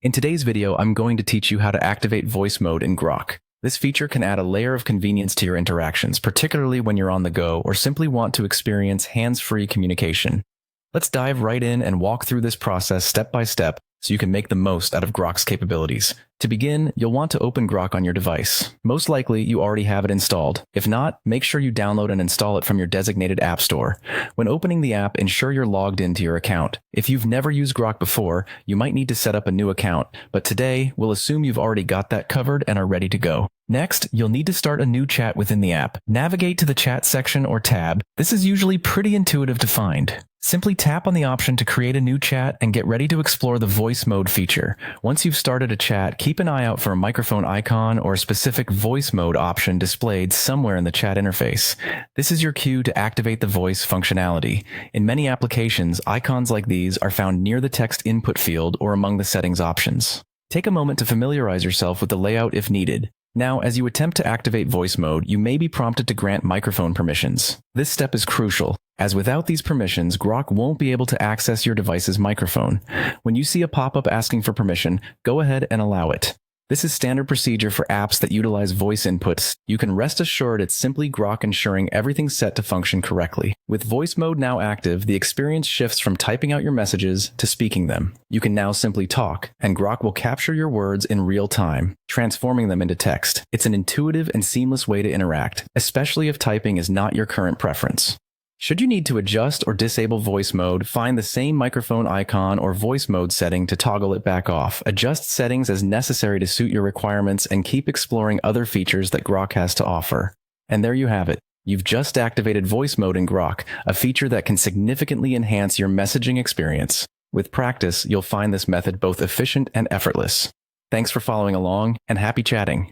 In today's video, I'm going to teach you how to activate voice mode in Grok. This feature can add a layer of convenience to your interactions, particularly when you're on the go or simply want to experience hands-free communication. Let's dive right in and walk through this process step by step so you can make the most out of Grok's capabilities. To begin, you'll want to open Grok on your device. Most likely, you already have it installed. If not, make sure you download and install it from your designated app store. When opening the app, ensure you're logged into your account. If you've never used Grok before, you might need to set up a new account, but today, we'll assume you've already got that covered and are ready to go. Next, you'll need to start a new chat within the app. Navigate to the chat section or tab. This is usually pretty intuitive to find. Simply tap on the option to create a new chat and get ready to explore the voice mode feature. Once you've started a chat, keep an eye out for a microphone icon or a specific voice mode option displayed somewhere in the chat interface. This is your cue to activate the voice functionality. In many applications, icons like these are found near the text input field or among the settings options. Take a moment to familiarize yourself with the layout if needed. Now, as you attempt to activate voice mode, you may be prompted to grant microphone permissions. This step is crucial, as without these permissions, Grok won't be able to access your device's microphone. When you see a pop-up asking for permission, go ahead and allow it. This is standard procedure for apps that utilize voice inputs. You can rest assured it's simply Grok ensuring everything's set to function correctly. With voice mode now active, the experience shifts from typing out your messages to speaking them. You can now simply talk, and Grok will capture your words in real time, transforming them into text. It's an intuitive and seamless way to interact, especially if typing is not your current preference. Should you need to adjust or disable voice mode, find the same microphone icon or voice mode setting to toggle it back off. Adjust settings as necessary to suit your requirements and keep exploring other features that Grok has to offer. And there you have it. You've just activated voice mode in Grok, a feature that can significantly enhance your messaging experience. With practice, you'll find this method both efficient and effortless. Thanks for following along, and happy chatting.